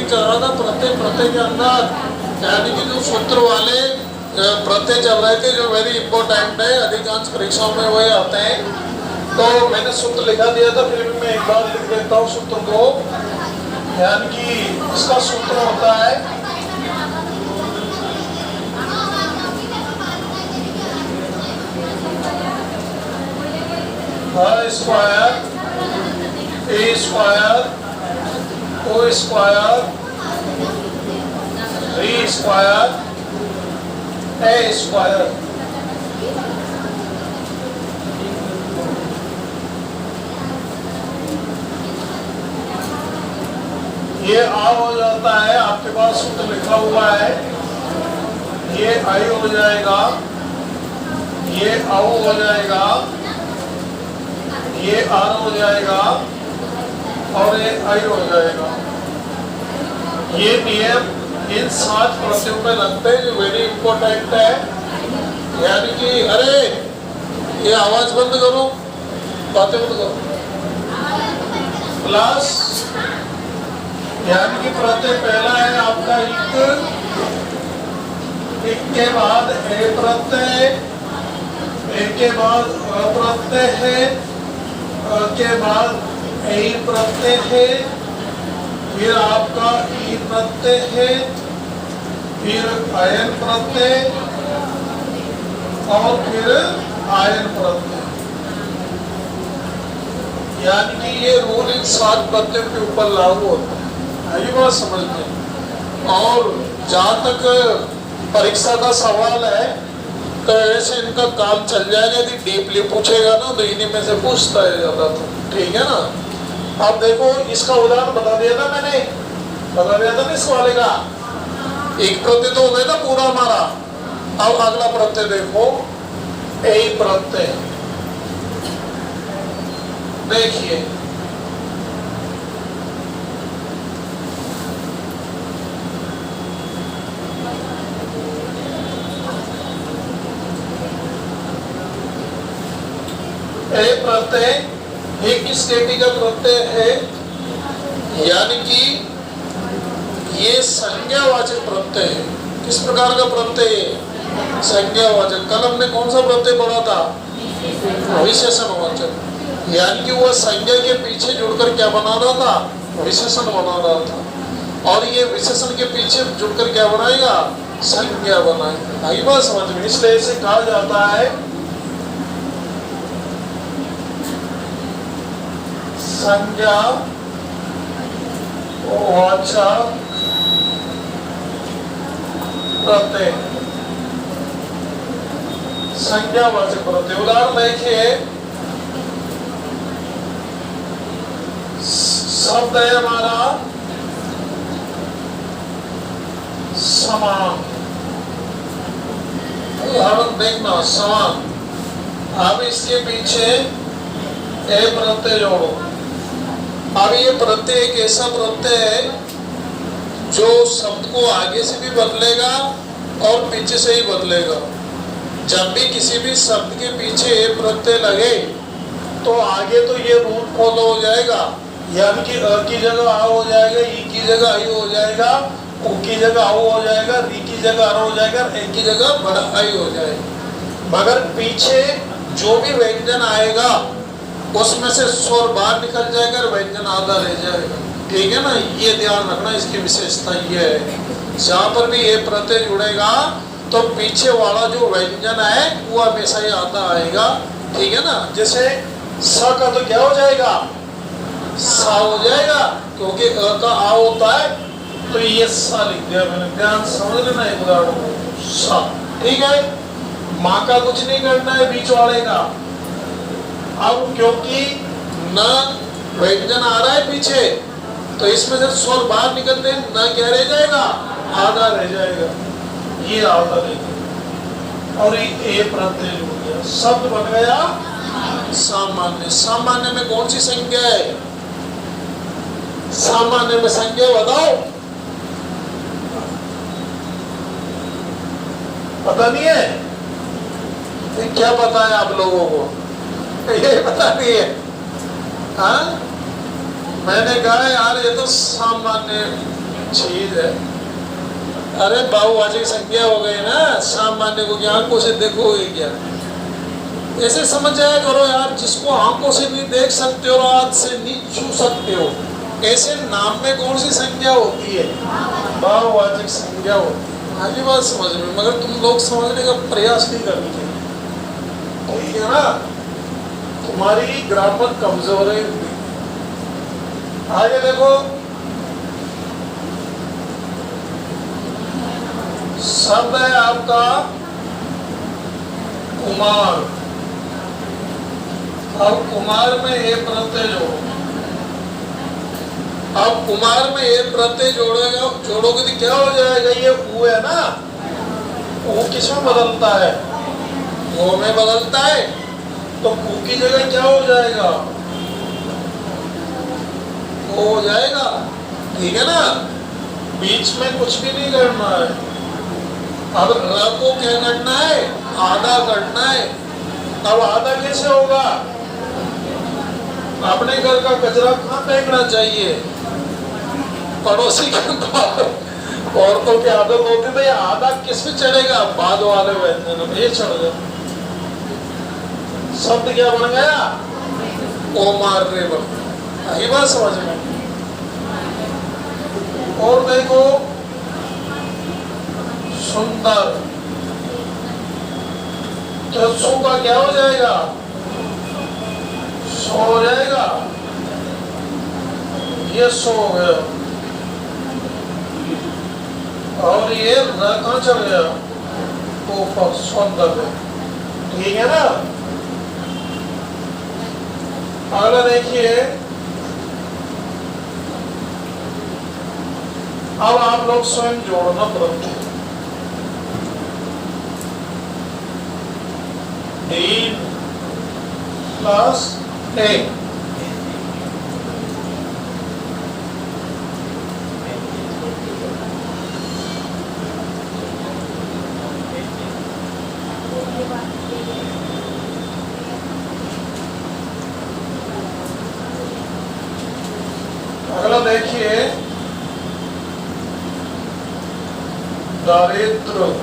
चल रहा था प्रत्यय प्रत्यय के अंदर, यानी कि जो सूत्र वाले प्रत्यय चल रहे थे जो वेरी इंपॉर्टेंट है, अधिकांश परीक्षाओं में वही आते हैं। तो मैंने सूत्र लिखा दिया था, फिर भी मैं एक बार लिख देता हूँ सूत्र को। यानी कि इसका सूत्र होता है square A square O square B square A square. ये आ हो जाता है, आपके पास सूत्र लिखा हुआ है, ये आई हो जाएगा, ये आओ हो जाएगा, ये आर हो जाएगा और ये आई हो जाएगा। ये नियम इन 7 प्रत्ययों पे लगते हैं जो वेरी इंपॉर्टेंट है। यानी कि अरे ये आवाज बंद करो, बातें बंद करो। प्लस यानी कि प्रत्यय पहला है आपका इक के बाद ए प्रत्यय, एक के बाद अ प्रत्यय है, के बाद ए प्रत्यय है, फिर आपका ई प्रत्यय है, फिर अयन प्रत्यय और फिर आयन प्रत्यय। यानी कि ये रूल इन 7 प्रत्ययों के ऊपर लागू होता है। ये बात समझ में। और जहाँ तक परीक्षा का सवाल है तो ऐसे इनका काम चल जाएगा। यदि डीपली पूछेगा ना तो इन्हीं में से पूछता है ज्यादा, तो ठीक है ना। अब देखो इसका उदाहरण बता दिया था मैंने, बता दिया था ना इस वाले का। एक प्रत्यय तो हो गया था पूरा हमारा। अब अगला प्रत्यय देखो, ए प्रत्यय। देखिए ए प्रत्यय ये किस कोटि का प्रत्यय है? यानी कि ये संज्ञावाचक प्रत्यय है। किस प्रकार का प्रत्यय है? संज्ञावाचक। कल हमने कौन सा प्रत्यय पढ़ा था? विशेषणवाचक। यानी कि वह संज्ञा के पीछे जुड़कर क्या बना रहा था? विशेषण बना रहा था। और ये विशेषण के पीछे जुड़कर क्या बनाएगा? संज्ञा बनाएगा। आई बात समझ में? इसलिए इसे कहा जाता है संज्ञा वाचक प्रत्यय। संज्ञावाचक प्रत्यय। उदाहरण देखिए, शब्द है हमारा समान। उदाहरण देखना, समान। अब इसके पीछे ए प्रत्यय जोड़ो। अब ये प्रत्यय एक ऐसा प्रत्यय है जो शब्द को आगे से भी बदलेगा और पीछे से ही बदलेगा। जब भी किसी भी शब्द के पीछे ए प्रत्यय लगे तो आगे तो ये रूल फॉलो हो जाएगा। यानी कि अ की जगह आ हो जाएगा, ई की जगह आई हो जाएगा, उ की जगह आओ हो जाएगा, री की जगह अर हो जाएगा, ए की जगह बड़ा आई हो जाएगा। मगर पीछे जो भी व्यंजन आएगा उसमें से स्वर बाहर निकल जाएगा और व्यंजन आधा रह जाएगा। ठीक है ना। ये ध्यान रखना, इसकी विशेषता ये है। जहाँ पर भी ये प्रत्यय जुड़ेगा तो पीछे वाला जो व्यंजन है वो हमेशा ही आधा आएगा। ठीक है ना। जैसे स का तो क्या हो जाएगा? सा हो जाएगा, क्योंकि अ का आ होता है तो ये सा लिख दिया मैंने। ध्यान समझ लेना एक उदाहरण। सा। ठीक है। माँ का कुछ नहीं करना है बीच वाले का। अब क्योंकि न व्यंजन आ रहा है पीछे तो इसमें से स्वर बाहर निकलते न क्या रह जाएगा? आधा रह जाएगा। ये आधा रह जाएगा और ये ए प्रत्यय जुड़ गया, शब्द बन गया सामान्य। सामान्य में कौन सी संज्ञा है? सामान्य में संज्ञा बताओ। पता नहीं है? क्या पता है आप लोगों को? ये पता नहीं है। हाँ, मैंने कहा यार ये तो सामान्य चीज है। अरे बहुवाचक संज्ञा हो गई ना, सामान्य को क्या आंखों से देखोगे क्या? ऐसे समझ जाया करो यार, जिसको आंखों से नहीं देख सकते हो, हाथ से नहीं छू सकते हो, ऐसे नाम में कौन सी संज्ञा होती है? बहुवाचक संज्ञा होती है। आगे बात समझ में, मगर तुम लोग समझने का प्रयास नहीं करते, ठीक है ना? तुम्हारी ग्रामर कमजोर है। आगे देखो, शब्द है आपका कुमार। अब कुमार में ए प्रत्यय जोड़ो। अब कुमार में ए प्रत्यय जोड़ोगे तो क्या हो जाएगा? ये ऊ है ना, ऊ किस में बदलता है? ओ में बदलता है, तो ऊ की जगह क्या हो जाएगा? ओ हो जाएगा, ठीक है ना? बीच में कुछ भी नहीं करना है। अब र को क्या करना है? आधा करना है। अब आधा कैसे होगा? अपने घर का कचरा कहाँ फेंकना चाहिए? पड़ोसी के बाहर। औरतों की आदत होती है, आधा किस पे चढ़ेगा? बाद वाले व्यंजन में ये चढ़ गया। शब्द क्या बन गया? ओ मार रे बन गया। यही बात समझ में। और देखो, सुंदर, तो सो का क्या हो जाएगा? सो हो जाएगा। ये सो हो गया, और ये र कहाँ चढ़ गया? ऊपर, सुंदर। ठीक है ना? अगला देखिए, अब आप लोग स्वयं जोड़ना पड़ते। 3 प्लस 1, अगला देखिए, दारिद्र।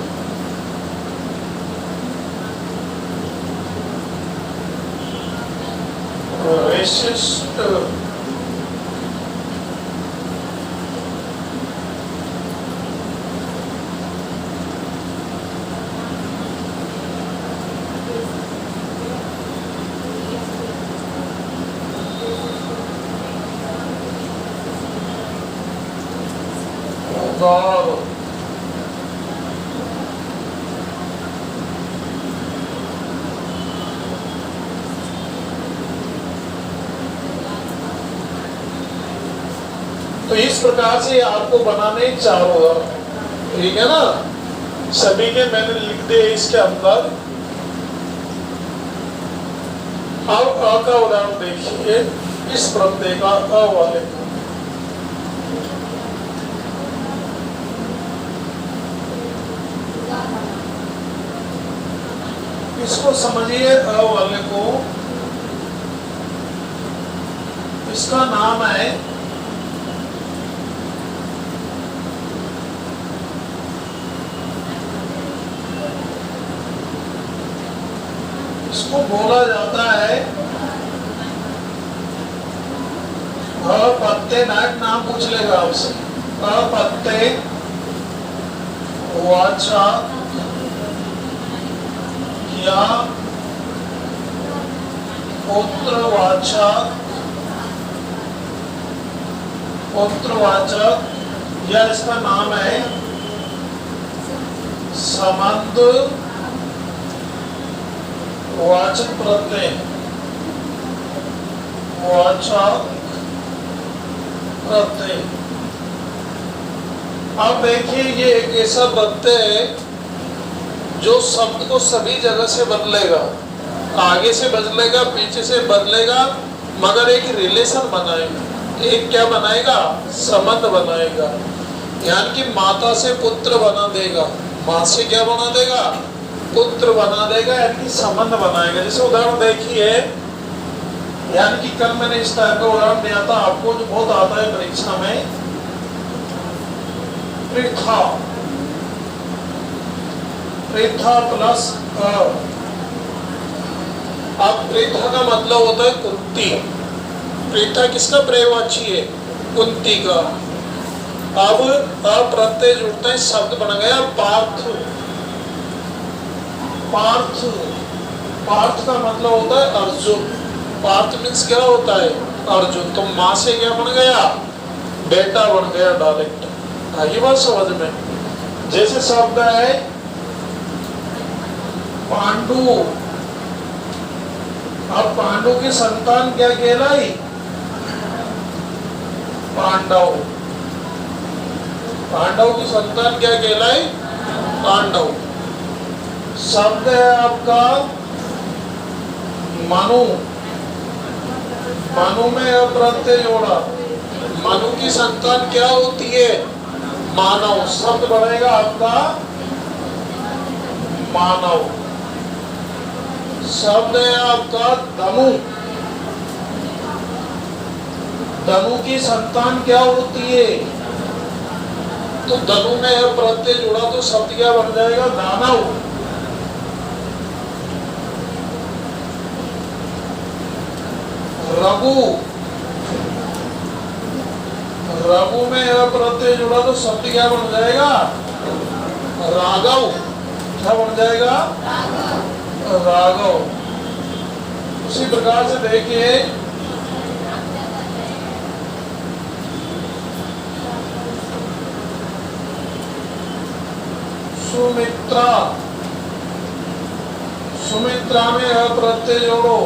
विशिष्ट, उदार, तो इस प्रकार से आपको बनाने चारों, ठीक है ना? सभी के मैंने लिख दिए इसके अंदर। अब अ का उदाहरण देखिए, इस प्रत्यय का अ वाले का। इसको समझिए, अ वाले को, इसका नाम है इसको बोला जाता है अपत्य। नाम पूछ लेगा आपसे। अपत्य वाचक या पुत्रवाचक, या इसका नाम है संबंध वाचक प्रत्यय। वाचक प्रत्यय। अब देखिए, ये एक ऐसा प्रत्यय है जो शब्द को सभी जगह से बदलेगा, आगे से बदलेगा, पीछे से बदलेगा, मगर एक रिलेशन बनाएगा। एक क्या बनाएगा? संबंध बनाएगा। यानी कि माता से पुत्र बना देगा, माँ से क्या बना देगा? पुत्र बना देगा, यानी कि संबंध बनाएगा। जैसे उदाहरण देखिए, यानी कि कल मैंने इस टाइप का उदाहरण दिया था आपको, जो बहुत आता है परीक्षा में। पृथा, पृथा प्लस अब पृथा का मतलब होता है कुंती। पृथा किसका पर्यायवाची है? कुंती का। अब अप्रत्यय जुड़ता है, शब्द बन गया पार्थ। पार्थ, पार्थ का मतलब होता है अर्जुन। पार्थ मीन्स क्या होता है? अर्जुन। तो माँ से क्या बन गया? बेटा बन गया डायरेक्ट। आई बात समझ में? जैसे शब्द है पांडु, अब पांडु की संतान क्या कहलाई? पांडव। पांडव की संतान क्या कहलाई? पांडव। शब्द है आपका मनु, मनु में अप्रत्यय जोड़ा। मनु की संतान क्या होती है? मानव। शब्द बनेगा आपका मानव। शब्द है आपका धनु, धनु की संतान क्या होती है? तो धनु में प्रत्यय जुड़ा तो शब्द क्या बन जाएगा? दानव। रघु, रघु में प्रत्यय जुड़ा तो शब्द क्या बन जाएगा? राघव। क्या बन जाएगा? राघव। उसी प्रकार से देखिए सुमित्रा, सुमित्रा में अप्रत्यय जोड़ो।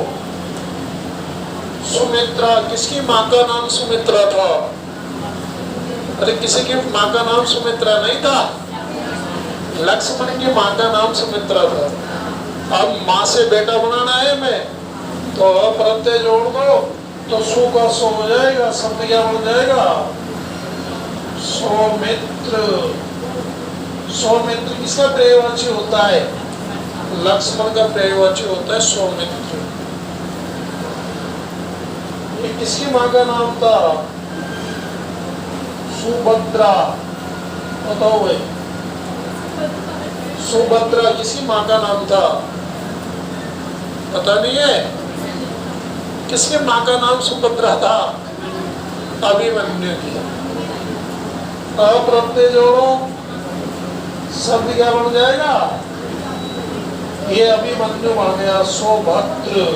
सुमित्रा, किसकी माँ का नाम सुमित्रा था? अरे किसी की माँ का नाम सुमित्रा नहीं था, लक्ष्मण की माँ का नाम सुमित्रा था। अब माँ से बेटा बनाना है मैं, तो अप्रत्यय जोड़ दो तो सु का सो हो जाएगा। शब्द क्या बन जाएगा? सौमित्र। सौमित्र किसका पर्यायवाची होता है? लक्ष्मण का पर्यायवाची होता है सौमित्र। ये किसकी माँ का नाम था? सुभद्रा। बताओ भाई, सुभद्रा किसकी माँ का नाम था? पता नहीं है? किसकी माँ का नाम सुभद्रा था? अभिमन्यु की। अप्रत्यय जोड़ो, शब्द क्या बन जाएगा? ये अभिमन्यु बन गया सौभद्र।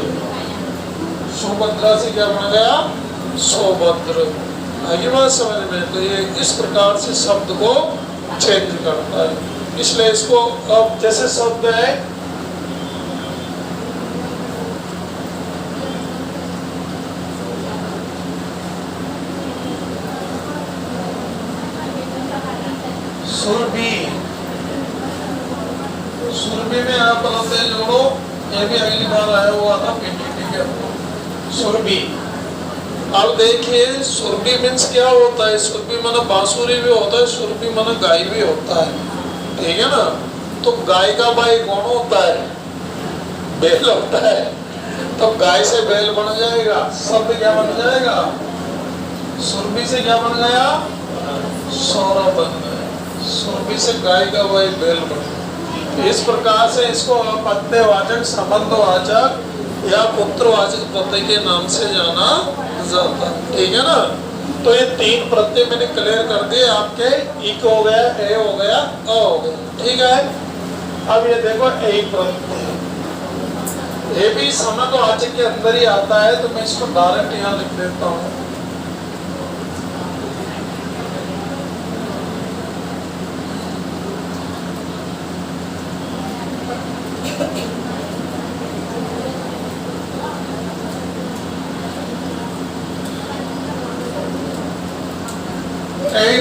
सुभद्रा से क्या बन गया? सौभद्र। आगे बात समझ में? तो ये इस प्रकार से शब्द को चेंज करता है। इसलिए इसको अब जैसे शब्द है सुरभि, सुरभि में आप प्रत्यय जोड़ो। ये भी अगली बार आया हुआ था पीटीटी के। सुरभि। अब देखिए सुरभि मीन्स क्या होता है? सुरभि माना बांसुरी भी होता है, सुरभि माना गाय भी होता है, ठीक है ना? तो गाय का भाई कौन होता है? बैल होता है। तो गाय से बैल बन जाएगा, शब्द क्या बन जाएगा? सुरभि से क्या बन गया? सौरभ बन गया। सुरभि से गाय का भाई बैल बन गया। इस प्रकार से इसको अपत्यवाचक, संबंधवाचक या पुत्रवाचक प्रत्यय के नाम से जाना जाता है, ठीक है ना? तो ये तीन प्रत्यय मैंने क्लियर कर दिए आपके। इक हो गया, ए हो गया, अ हो गया, ठीक है? अब ये देखो एक प्रत्यय, ये भी संबंधवाचक के अंदर ही आता है, तो मैं इसको डायरेक्ट यहाँ लिख देता हूँ।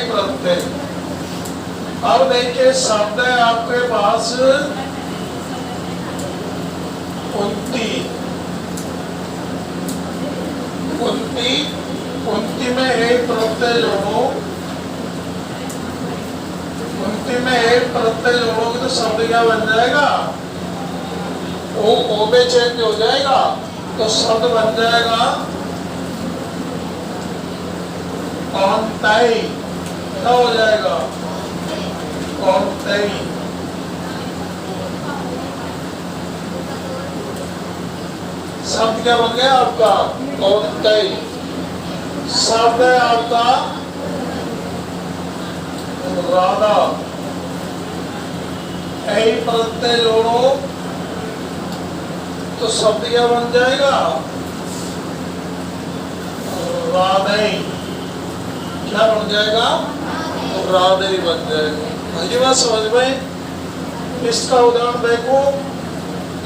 प्रत्यय। अब देखिए शब्द है आपके पास कुंती। कुंती, कुंती में एक प्रत्यय जोड़ो। कुंती में एक प्रत्यय जोड़ोगे तो शब्द क्या बन जाएगा? ओ में चेंज हो जाएगा, तो शब्द बन जाएगा कौंताई। क्या हो जाएगा? कौंतेय। शब्द क्या बन गया आपका? कौंतेय। शब्द है आपका राधा। ऐ प्रत्यय जोड़ो तो शब्द क्या बन जाएगा? राधे। क्या बन जाएगा? राधे बन जाएगा। मुझे बात समझ में? इसका उदाहरण देखो,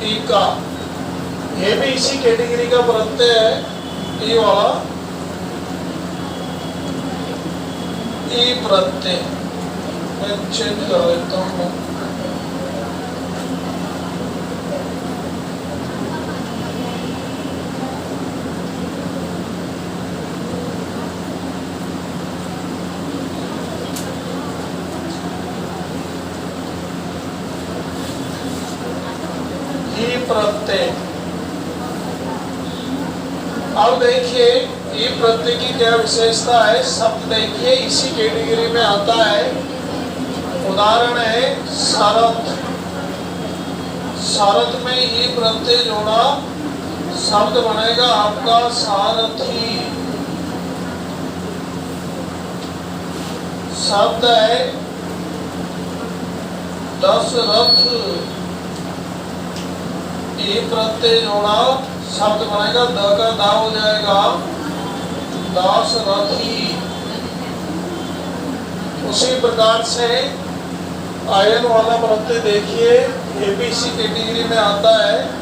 टीका। ये भी इसी कैटेगरी का प्रत्यय है, ये वाला ई प्रत्यय। मैं चेंज कर देता हूँ। प्रत्यय। अब देखिए ये प्रत्यय की क्या विशेषता है। शब्द देखिए इसी कैटेगरी में आता है। उदाहरण है शरत। शरत में ये प्रत्यय जोड़ा शब्द बनेगा आपका सारथी। शब्द है दशरथ। ये प्रत्यय जोड़ा शब्द बनेगा, द का दा हो जाएगा दासरथी। उसी प्रकार से आयन वाला प्रत्यय देखिए, ये भी इसी कैटेगरी में आता है।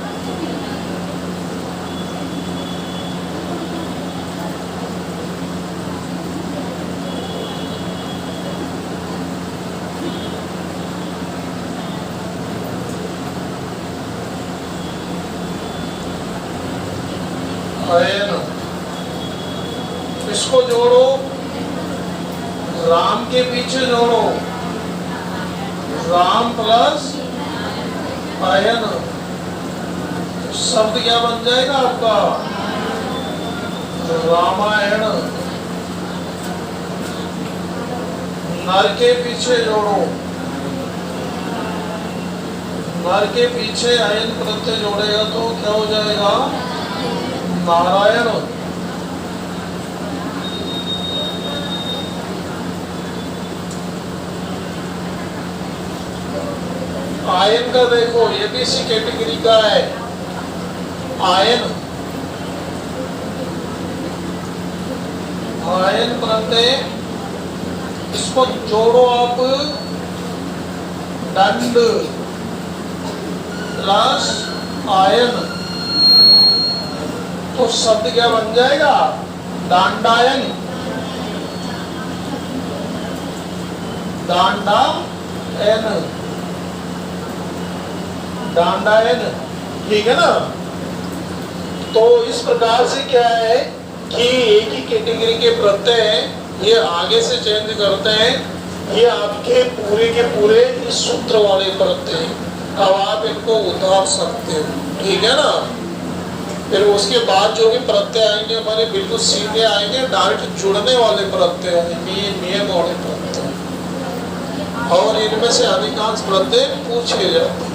अयन। इसको जोड़ो, राम के पीछे जोड़ो, राम प्लस अयन, शब्द क्या बन जाएगा आपका? रामायण। नर के पीछे जोड़ो, नर के पीछे अयन प्रत्यय जोड़ेगा तो क्या हो जाएगा? नारायण। आयन का देखो, ये भी इसी कैटेगरी का है। आयन। आयन प्रत्यय, इसको जोड़ो आप, दंड प्लस आयन, तो शब्द क्या बन जाएगा? दांडायन। दांडायन। दांडायन। ठीक है ना? तो इस प्रकार से क्या है कि एक ही कैटेगरी के प्रत्यय हैं, ये आगे से चेंज करते हैं। ये आपके पूरे के पूरे इस सूत्र वाले प्रत्यय हैं। अब आप इनको उतार सकते हो, ठीक है ना? फिर उसके बाद जो भी प्रत्यय आएंगे हमारे बिल्कुल सीधे आएंगे, डायरेक्ट जुड़ने वाले प्रत्यय आएंगे, ये नियम वाले प्रत्यय। और इनमें से अधिकांश प्रत्यय पूछे जाते हैं।